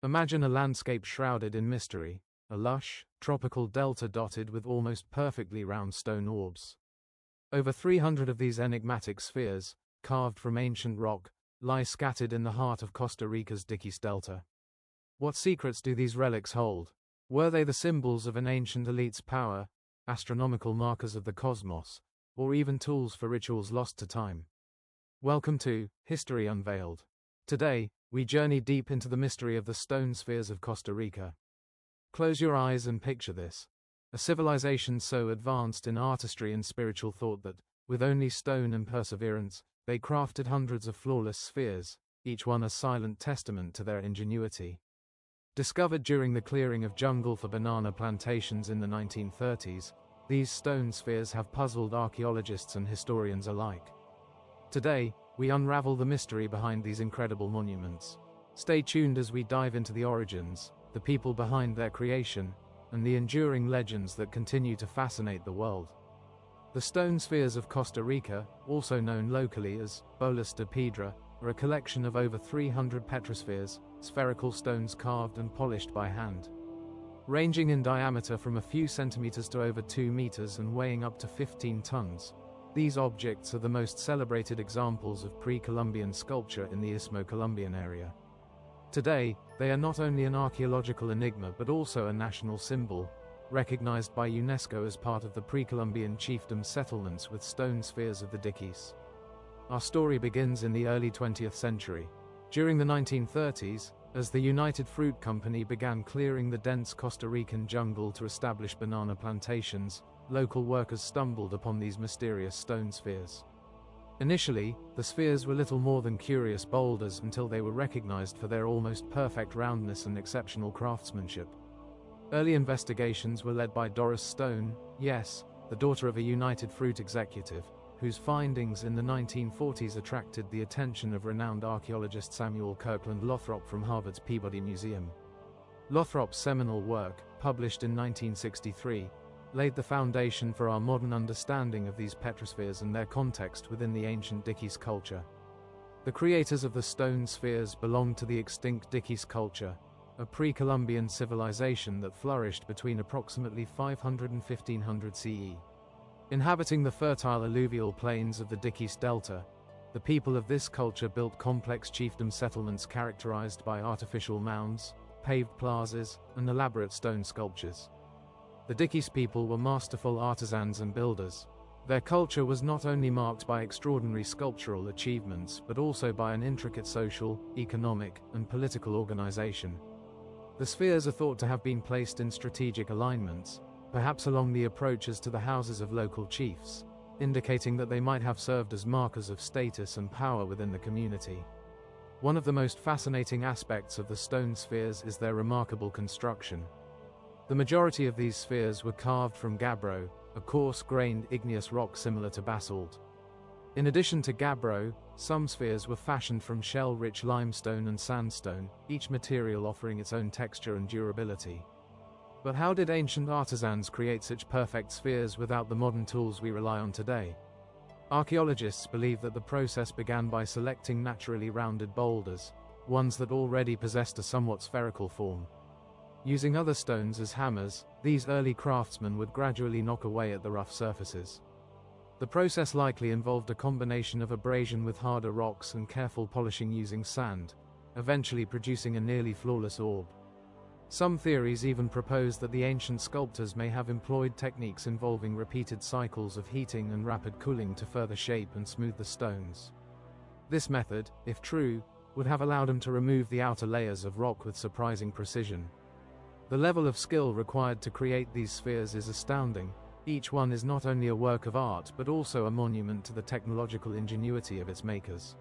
Imagine a landscape shrouded in mystery, a lush, tropical delta dotted with almost perfectly round stone orbs. Over 300 of these enigmatic spheres, carved from ancient rock, lie scattered in the heart of Costa Rica's Diquís Delta. What secrets do these relics hold? Were they the symbols of an ancient elite's power, astronomical markers of the cosmos, or even tools for rituals lost to time? Welcome to History Unveiled. Today, we journey deep into the mystery of the stone spheres of Costa Rica. Close your eyes and picture this. A civilization so advanced in artistry and spiritual thought that, with only stone and perseverance, they crafted hundreds of flawless spheres, each one a silent testament to their ingenuity. Discovered during the clearing of jungle for banana plantations in the 1930s, these stone spheres have puzzled archaeologists and historians alike. Today, we unravel the mystery behind these incredible monuments. Stay tuned as we dive into the origins, the people behind their creation, and the enduring legends that continue to fascinate the world. The stone spheres of Costa Rica, also known locally as bolas de piedra, are a collection of over 300 petrospheres, spherical stones carved and polished by hand. Ranging in diameter from a few centimeters to over 2 meters and weighing up to 15 tons, these objects are the most celebrated examples of pre-Columbian sculpture in the Istmo-Colombian area. Today, they are not only an archaeological enigma but also a national symbol, recognized by UNESCO as part of the pre-Columbian chiefdom settlements with stone spheres of the Diquís. Our story begins in the early 20th century. During the 1930s, as the United Fruit Company began clearing the dense Costa Rican jungle to establish banana plantations, local workers stumbled upon these mysterious stone spheres. Initially, the spheres were little more than curious boulders until they were recognized for their almost perfect roundness and exceptional craftsmanship. Early investigations were led by Doris Stone, yes, the daughter of a United Fruit executive, whose findings in the 1940s attracted the attention of renowned archaeologist Samuel Kirkland Lothrop from Harvard's Peabody Museum. Lothrop's seminal work, published in 1963, laid the foundation for our modern understanding of these petrospheres and their context within the ancient Diquís culture. The creators of the stone spheres belonged to the extinct Diquís culture, a pre-Columbian civilization that flourished between approximately 500 and 1500 CE. Inhabiting the fertile alluvial plains of the Diquís Delta, the people of this culture built complex chiefdom settlements characterized by artificial mounds, paved plazas, and elaborate stone sculptures. The Diquís people were masterful artisans and builders. Their culture was not only marked by extraordinary sculptural achievements but also by an intricate social, economic, and political organization. The spheres are thought to have been placed in strategic alignments, perhaps along the approaches to the houses of local chiefs, indicating that they might have served as markers of status and power within the community. One of the most fascinating aspects of the stone spheres is their remarkable construction. The majority of these spheres were carved from gabbro, a coarse-grained igneous rock similar to basalt. In addition to gabbro, some spheres were fashioned from shell-rich limestone and sandstone, each material offering its own texture and durability. But how did ancient artisans create such perfect spheres without the modern tools we rely on today? Archaeologists believe that the process began by selecting naturally rounded boulders, ones that already possessed a somewhat spherical form. Using other stones as hammers, these early craftsmen would gradually knock away at the rough surfaces. The process likely involved a combination of abrasion with harder rocks and careful polishing using sand, eventually producing a nearly flawless orb. Some theories even propose that the ancient sculptors may have employed techniques involving repeated cycles of heating and rapid cooling to further shape and smooth the stones. This method, if true, would have allowed them to remove the outer layers of rock with surprising precision. The level of skill required to create these spheres is astounding. Each one is not only a work of art but also a monument to the technological ingenuity of its makers.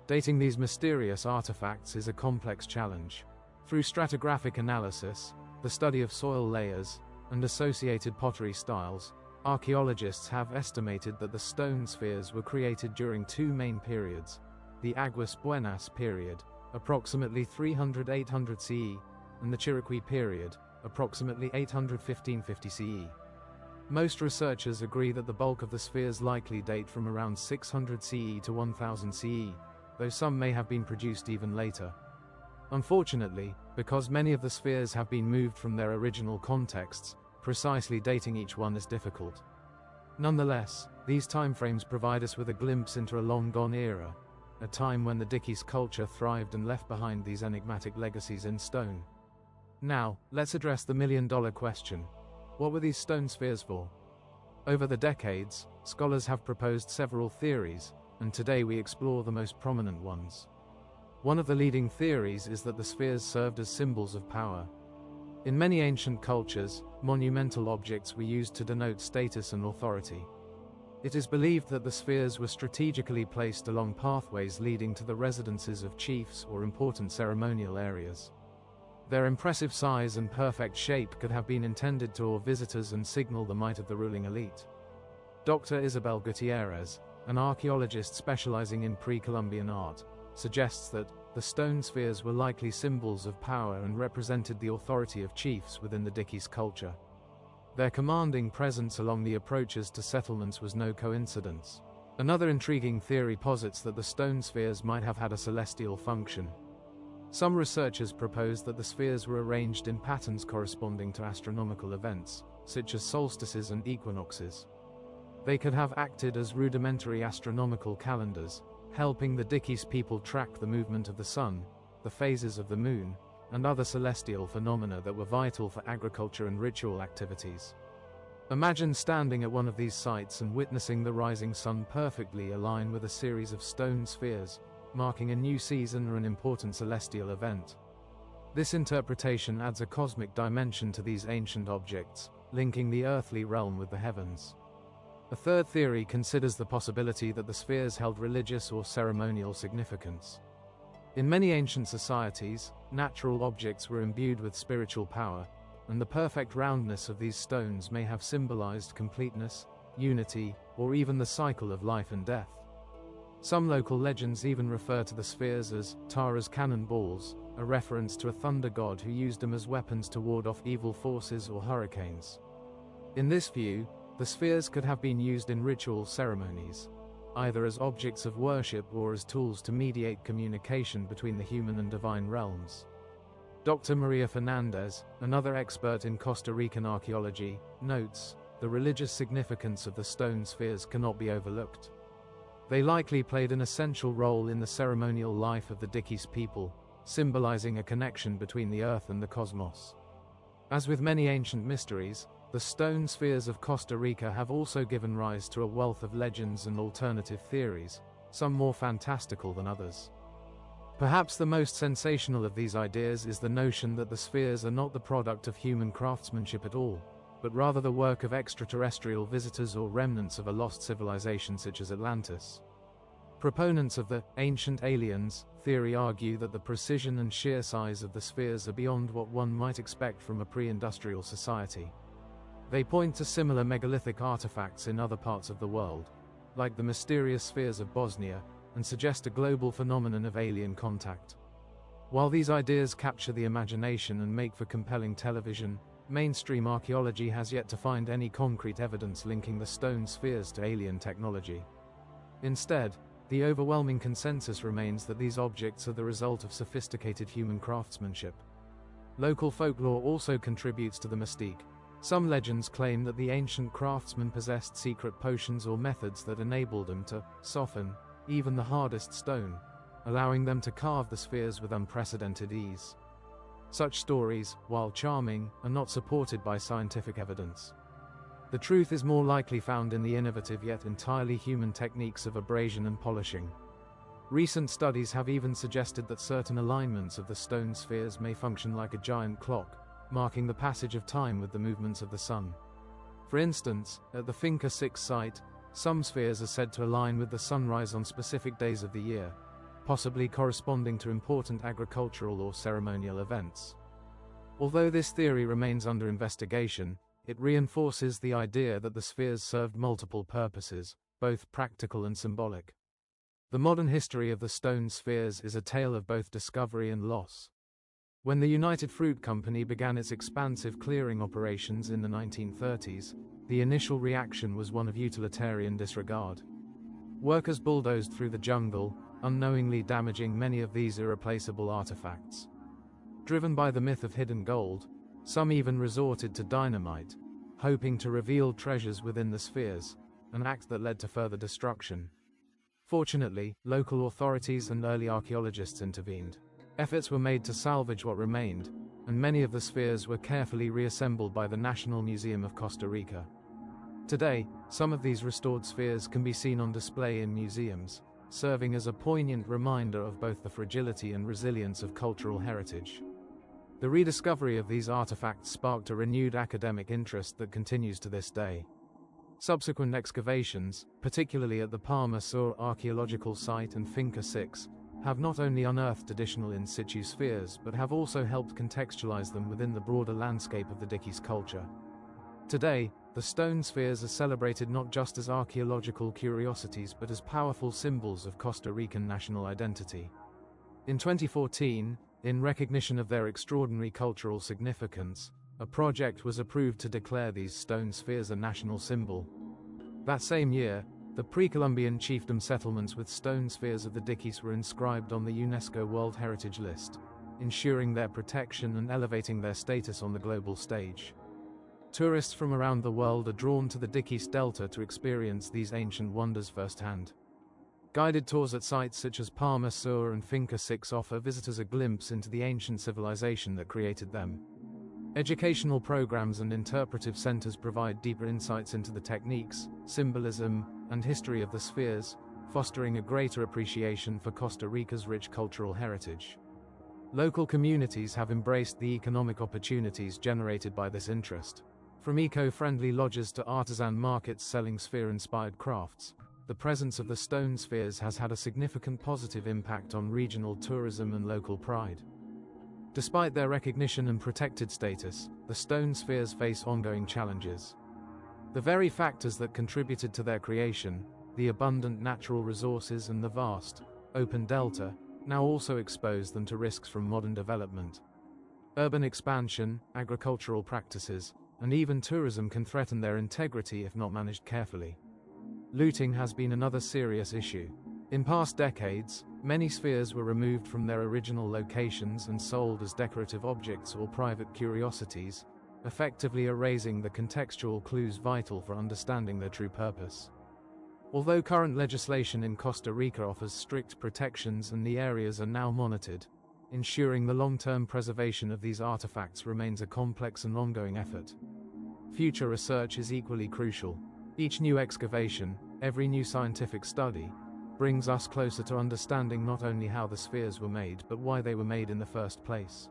Dating these mysterious artifacts is a complex challenge. Through stratigraphic analysis, the study of soil layers, and associated pottery styles, archaeologists have estimated that the stone spheres were created during two main periods: the Aguas Buenas period, approximately 300–800 CE, and the Chiriqui period, approximately 800–1550 CE. Most researchers agree that the bulk of the spheres likely date from around 600 CE to 1000 CE, though some may have been produced even later. Unfortunately, because many of the spheres have been moved from their original contexts, precisely dating each one is difficult. Nonetheless, these timeframes provide us with a glimpse into a long-gone era, a time when the Diquís culture thrived and left behind these enigmatic legacies in stone. Now, let's address the million-dollar question. What were these stone spheres for? Over the decades, scholars have proposed several theories, and today we explore the most prominent ones. One of the leading theories is that the spheres served as symbols of power. In many ancient cultures, monumental objects were used to denote status and authority. It is believed that the spheres were strategically placed along pathways leading to the residences of chiefs or important ceremonial areas. Their impressive size and perfect shape could have been intended to awe visitors and signal the might of the ruling elite. Dr. Isabel Gutierrez, an archaeologist specializing in pre-Columbian art, suggests that the stone spheres were likely symbols of power and represented the authority of chiefs within the Diquís culture. Their commanding presence along the approaches to settlements was no coincidence. Another intriguing theory posits that the stone spheres might have had a celestial function. Some researchers propose that the spheres were arranged in patterns corresponding to astronomical events, such as solstices and equinoxes. They could have acted as rudimentary astronomical calendars, helping the Diquís people track the movement of the sun, the phases of the moon, and other celestial phenomena that were vital for agriculture and ritual activities. Imagine standing at one of these sites and witnessing the rising sun perfectly align with a series of stone spheres, marking a new season or an important celestial event. This interpretation adds a cosmic dimension to these ancient objects, linking the earthly realm with the heavens. A third theory considers the possibility that the spheres held religious or ceremonial significance. In many ancient societies, natural objects were imbued with spiritual power, and the perfect roundness of these stones may have symbolized completeness, unity, or even the cycle of life and death. Some local legends even refer to the spheres as Tara's cannonballs, a reference to a thunder god who used them as weapons to ward off evil forces or hurricanes. In this view, the spheres could have been used in ritual ceremonies, either as objects of worship or as tools to mediate communication between the human and divine realms. Dr. Maria Fernandez, another expert in Costa Rican archaeology, notes, the religious significance of the stone spheres cannot be overlooked. They likely played an essential role in the ceremonial life of the Diquís people, symbolizing a connection between the earth and the cosmos. As with many ancient mysteries, the stone spheres of Costa Rica have also given rise to a wealth of legends and alternative theories, some more fantastical than others. Perhaps the most sensational of these ideas is the notion that the spheres are not the product of human craftsmanship at all, but rather the work of extraterrestrial visitors or remnants of a lost civilization such as Atlantis. Proponents of the ancient aliens theory argue that the precision and sheer size of the spheres are beyond what one might expect from a pre-industrial society. They point to similar megalithic artifacts in other parts of the world, like the mysterious spheres of Bosnia, and suggest a global phenomenon of alien contact. While these ideas capture the imagination and make for compelling television, mainstream archaeology has yet to find any concrete evidence linking the stone spheres to alien technology. Instead, the overwhelming consensus remains that these objects are the result of sophisticated human craftsmanship. Local folklore also contributes to the mystique. Some legends claim that the ancient craftsmen possessed secret potions or methods that enabled them to soften even the hardest stone, allowing them to carve the spheres with unprecedented ease. Such stories, while charming, are not supported by scientific evidence. The truth is more likely found in the innovative yet entirely human techniques of abrasion and polishing. Recent studies have even suggested that certain alignments of the stone spheres may function like a giant clock, marking the passage of time with the movements of the sun. For instance, at the Finca 6 site, some spheres are said to align with the sunrise on specific days of the year, possibly corresponding to important agricultural or ceremonial events. Although this theory remains under investigation, it reinforces the idea that the spheres served multiple purposes, both practical and symbolic. The modern history of the stone spheres is a tale of both discovery and loss. When the United Fruit Company began its expansive clearing operations in the 1930s, the initial reaction was one of utilitarian disregard. Workers bulldozed through the jungle, unknowingly damaging many of these irreplaceable artifacts. Driven by the myth of hidden gold, some even resorted to dynamite, hoping to reveal treasures within the spheres, an act that led to further destruction. Fortunately, local authorities and early archaeologists intervened. Efforts were made to salvage what remained, and many of the spheres were carefully reassembled by the National Museum of Costa Rica. Today, some of these restored spheres can be seen on display in museums, serving as a poignant reminder of both the fragility and resilience of cultural heritage. The rediscovery of these artifacts sparked a renewed academic interest that continues to this day. Subsequent excavations, particularly at the Palma Sur archaeological site and Finca 6, have not only unearthed additional in situ spheres but have also helped contextualize them within the broader landscape of the Diquís culture. Today, the stone spheres are celebrated not just as archaeological curiosities but as powerful symbols of Costa Rican national identity. In 2014, in recognition of their extraordinary cultural significance, a project was approved to declare these stone spheres a national symbol. That same year, the pre-Columbian chiefdom settlements with stone spheres of the Diquís were inscribed on the UNESCO World Heritage list, ensuring their protection and elevating their status on the global stage. Tourists from around the world are drawn to the Diquís Delta to experience these ancient wonders firsthand. Guided tours at sites such as Palma Sur and Finca 6 offer visitors a glimpse into the ancient civilization that created them. Educational programs and interpretive centers provide deeper insights into the techniques, symbolism, and history of the spheres, fostering a greater appreciation for Costa Rica's rich cultural heritage. Local communities have embraced the economic opportunities generated by this interest. From eco-friendly lodges to artisan markets selling sphere-inspired crafts, the presence of the stone spheres has had a significant positive impact on regional tourism and local pride. Despite their recognition and protected status, the stone spheres face ongoing challenges. The very factors that contributed to their creation, the abundant natural resources and the vast, open delta, now also expose them to risks from modern development. Urban expansion, agricultural practices, and even tourism can threaten their integrity if not managed carefully. Looting has been another serious issue. In past decades, many spheres were removed from their original locations and sold as decorative objects or private curiosities, effectively erasing the contextual clues vital for understanding their true purpose. Although current legislation in Costa Rica offers strict protections and the areas are now monitored, ensuring the long-term preservation of these artifacts remains a complex and ongoing effort. Future research is equally crucial. Each new excavation, every new scientific study, brings us closer to understanding not only how the spheres were made but why they were made in the first place.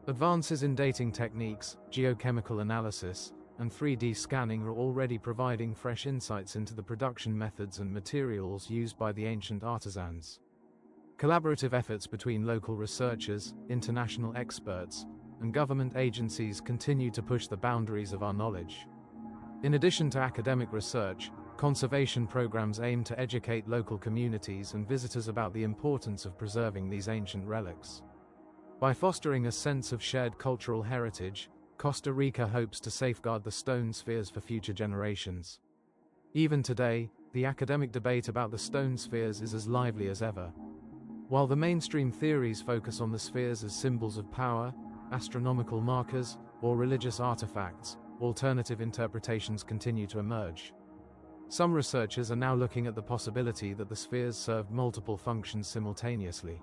Advances in dating techniques, geochemical analysis, and 3D scanning are already providing fresh insights into the production methods and materials used by the ancient artisans. Collaborative efforts between local researchers, international experts, and government agencies continue to push the boundaries of our knowledge. In addition to academic research, conservation programs aim to educate local communities and visitors about the importance of preserving these ancient relics. By fostering a sense of shared cultural heritage, Costa Rica hopes to safeguard the stone spheres for future generations. Even today, the academic debate about the stone spheres is as lively as ever. While the mainstream theories focus on the spheres as symbols of power, astronomical markers, or religious artifacts, alternative interpretations continue to emerge. Some researchers are now looking at the possibility that the spheres served multiple functions simultaneously.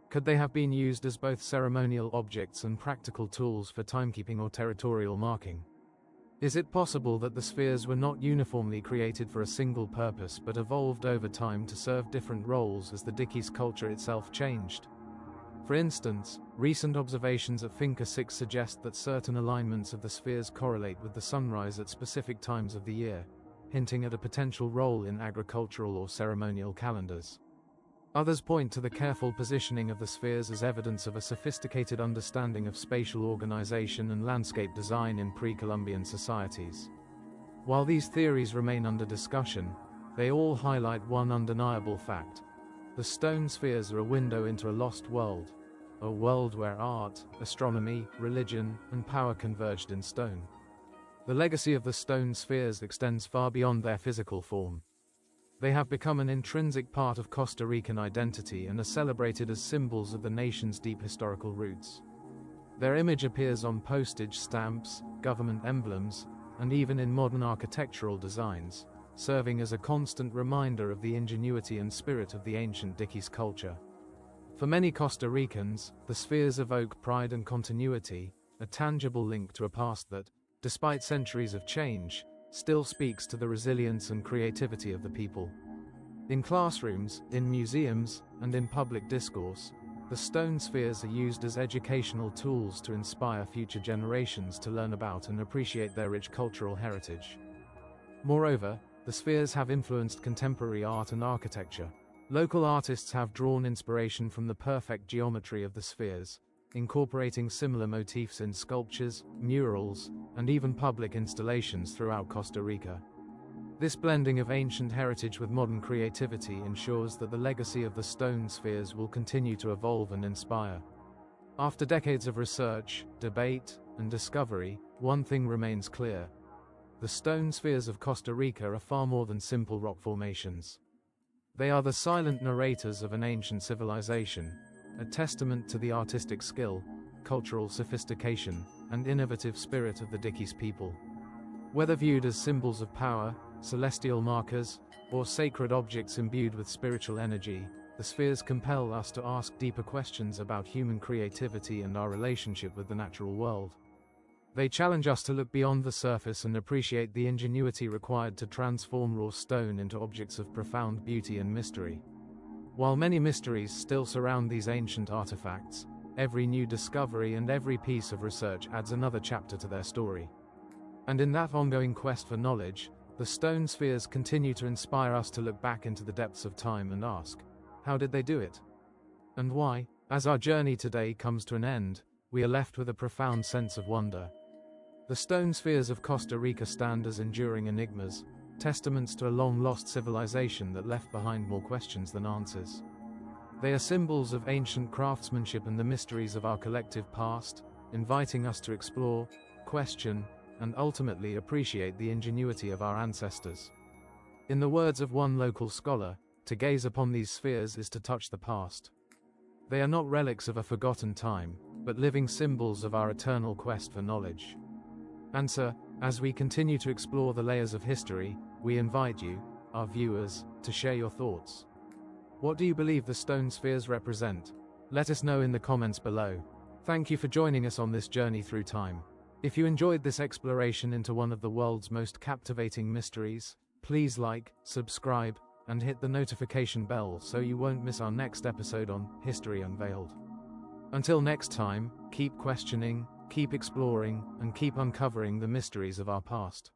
Could they have been used as both ceremonial objects and practical tools for timekeeping or territorial marking? Is it possible that the spheres were not uniformly created for a single purpose but evolved over time to serve different roles as the Diquís culture itself changed? For instance, recent observations at Finca 6 suggest that certain alignments of the spheres correlate with the sunrise at specific times of the year, hinting at a potential role in agricultural or ceremonial calendars. Others point to the careful positioning of the spheres as evidence of a sophisticated understanding of spatial organization and landscape design in pre-Columbian societies. While these theories remain under discussion, they all highlight one undeniable fact. The stone spheres are a window into a lost world, a world where art, astronomy, religion, and power converged in stone. The legacy of the stone spheres extends far beyond their physical form. They have become an intrinsic part of Costa Rican identity and are celebrated as symbols of the nation's deep historical roots. Their image appears on postage stamps, government emblems, and even in modern architectural designs, serving as a constant reminder of the ingenuity and spirit of the ancient Diquís culture. For many Costa Ricans, the spheres evoke pride and continuity, a tangible link to a past that, despite centuries of change, still speaks to the resilience and creativity of the people. In classrooms, in museums, and in public discourse, the stone spheres are used as educational tools to inspire future generations to learn about and appreciate their rich cultural heritage. Moreover, the spheres have influenced contemporary art and architecture. Local artists have drawn inspiration from the perfect geometry of the spheres, incorporating similar motifs in sculptures, murals, and even public installations throughout Costa Rica. This blending of ancient heritage with modern creativity ensures that the legacy of the stone spheres will continue to evolve and inspire. After decades of research, debate, and discovery, one thing remains clear. The stone spheres of Costa Rica are far more than simple rock formations. They are the silent narrators of an ancient civilization, a testament to the artistic skill, cultural sophistication, and innovative spirit of the Diquís people. Whether viewed as symbols of power, celestial markers, or sacred objects imbued with spiritual energy, the spheres compel us to ask deeper questions about human creativity and our relationship with the natural world. They challenge us to look beyond the surface and appreciate the ingenuity required to transform raw stone into objects of profound beauty and mystery. While many mysteries still surround these ancient artifacts, every new discovery and every piece of research adds another chapter to their story. And in that ongoing quest for knowledge, the stone spheres continue to inspire us to look back into the depths of time and ask, how did they do it? And why? As our journey today comes to an end, we are left with a profound sense of wonder. The stone spheres of Costa Rica stand as enduring enigmas, testaments to a long-lost civilization that left behind more questions than answers. They are symbols of ancient craftsmanship and the mysteries of our collective past, inviting us to explore, question, and ultimately appreciate the ingenuity of our ancestors. In the words of one local scholar, to gaze upon these spheres is to touch the past. They are not relics of a forgotten time, but living symbols of our eternal quest for knowledge. And sir, as we continue to explore the layers of history, we invite you, our viewers, to share your thoughts. What do you believe the stone spheres represent? Let us know in the comments below. Thank you for joining us on this journey through time. If you enjoyed this exploration into one of the world's most captivating mysteries, please like, subscribe, and hit the notification bell so you won't miss our next episode on History Unveiled. Until next time, keep questioning, keep exploring, and keep uncovering the mysteries of our past.